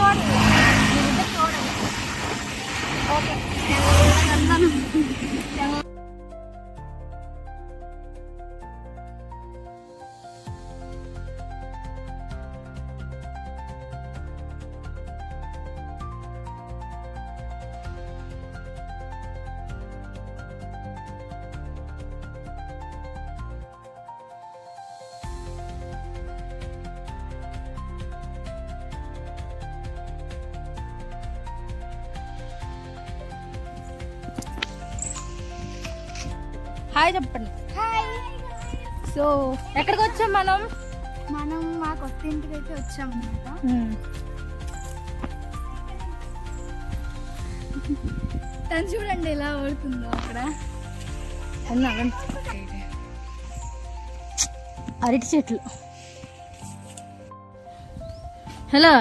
చూడాలి, మీరిద్దరు చూడాలి. ఓకే హాయ్ చెప్పండి. హాయ్. సో ఎక్కడికి వచ్చాం మనం? మా కొత్త ఇంటికి అయితే వచ్చాం అన్నమాట. తను చూడండి ఎలా ఓడుతుందో అక్కడ. అరటి చెట్లు. హలో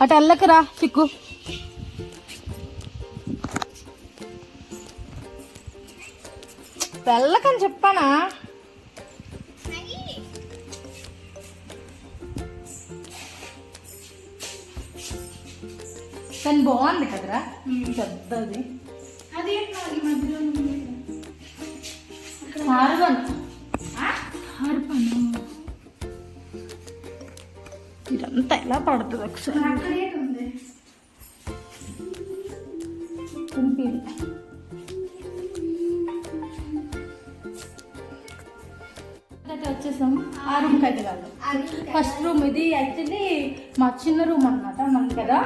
అటు వెళ్ళకరా చిక్కు. వెళ్ళకని చెప్పానా? కానీ బాగుంది కదరా పెద్దది. ఇదంతా ఎలా పడుతుంది ఒకసారి వచ్చేసాం. ఆ రూమ్కి అయితే కాదు, ఫస్ట్ రూమ్ ఇది. యాక్చువల్లీ మా చిన్న రూమ్ అనమాట మనకి కదా.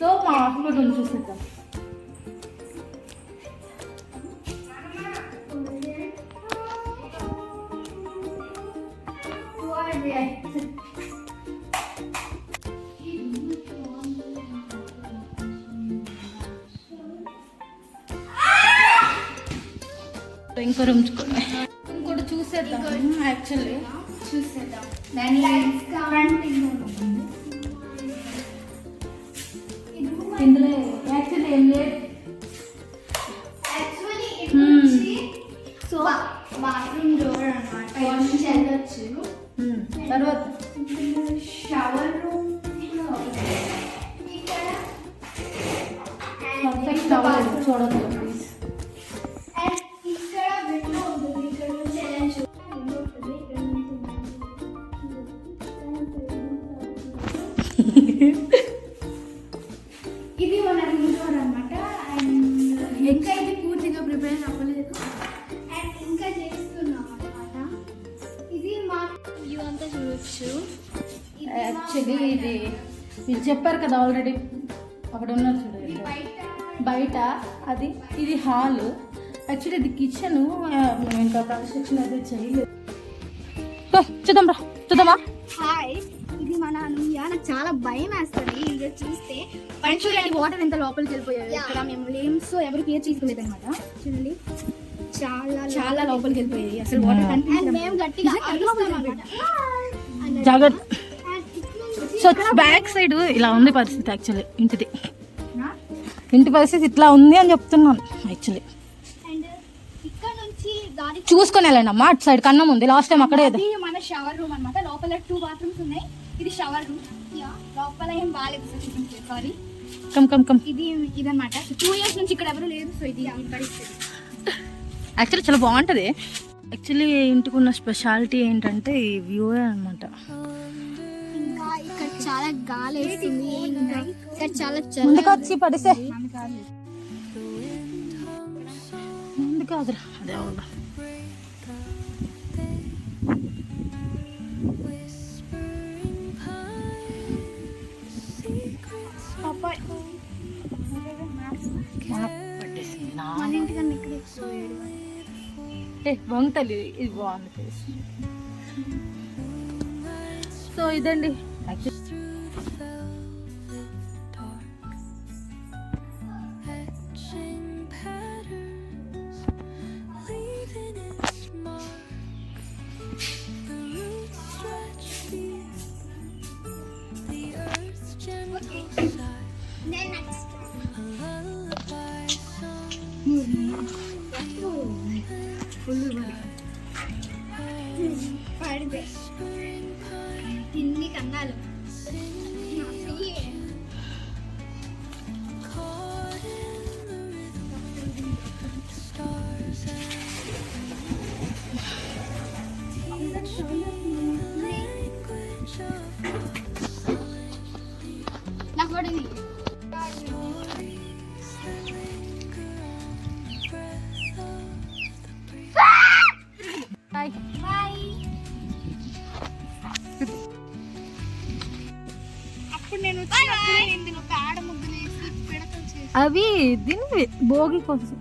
సో మా హాస్పిటల్ రూమ్ చూసేద్దాం. ఇంకో రూమ్ ఇంకోటి చూసేద్దాం. యాక్చువల్లీ చూసేద్దాం. ఇందులో యాక్చువల్లీ ఏం లేదు. సో బాత్రూమ్ డోర్ అన్నమాట. నుంచి వెళ్ళొచ్చు. తర్వాత షవర్ రూమ్ ఇక్కడ చూడదు. అండ్ ఇక్కడ విండో ఉంటుంది. ఇక్కడ నుంచి వెళ్ళచ్చు. విండో ఉంటుంది. ఇక్కడ ఇది మన రూమ్ డోర్ అన్నమాట. అండ్ ఇంకా ఇది పూర్తిగా ప్రిపేర్ అవ్వలేదు. అండ్ ఇంకా చేస్తున్నాం అన్నమాట. ఇది మా వ్యూ అంతా చూడొచ్చు. యాక్చువల్లీ ఇది మీరు చెప్పారు కదా ఆల్రెడీ, అక్కడ ఉన్నారు చూడండి బయట. అది ఇది హాల్. యాక్చువల్లీ ఇది కిచెన్. మేము ఇంకా కన్స్ట్రక్షన్ అయితే చేయలేదు. చూద్దాం రా, చూద్దామా? హాయ్, ఇది మన అనూయ. నాకు చాలా భయం వేస్తుంది ఇది చూస్తే. చూడండి వాటర్ ఎంత లోపలికి వెళ్ళిపోయాయి. ఇక్కడ మేము లేమ్స్ ఎవరు కేర్ చేసుకోలేదు అనమాట. చూడండి చాలా చాలా లోపలికి వెళ్ళిపోయాయి. అసలు వాటర్ కనిపించలేదు. మేము గట్టిగా జాగ్రత్త. సో బ్యాక్ సైడ్ ఇలా ఉంది పరిస్థితి. యాక్చువల్లీ ఇంటి పరిస్థితి ఇట్లా ఉంది అని చెప్తున్నాను. యాక్చువల్లీ చూసుకొని వెళ్ళండి అమ్మా. అటు సైడ్ కన్నం ఉంది. లాస్ట్ టైం అక్కడే మన షవర్ రూమ్ అన్నమాట. లోపల 2 బాత్రూమ్స్ ఉన్నాయి. ఇది షవర్ రూమ్. లోపల ఏం బాగాలేదు. సారీ. కమ్ ఇది ఇదన్నమాట. 2 years నుంచి ఇక్కడ ఎవరు లేదు. సో ఇది పరిస్థితి. యాక్చువల్లీ చాలా బాగుంటుంది. యాక్చువల్లీ ఇంటికి ఉన్న స్పెషాలిటీ ఏంటంటే ఈ వ్యూ అనమాట. ఇంకా ఇక్కడ చాలా గాలి వేస్తుంది ఇంకా చాలా ముందుకు చల్లగా వచ్చి పడిసే ముందు కాదురా అదే అవునా. పట్టేసింది నా మన ఇంటికన్నా ఇక్కడ ఎక్కువ వేడి. వంగతల్లి ఇది బాగుంది ఫేస్. సో ఇదండి తిన్ని కన్నాలు నాకు పడింది. బాయ్. అప్పుడు నేను వచ్చినప్పుడు నేను పేడ ముగ్గులు వేసి పిడకలు చేసి అవి దీని భోగి కోసం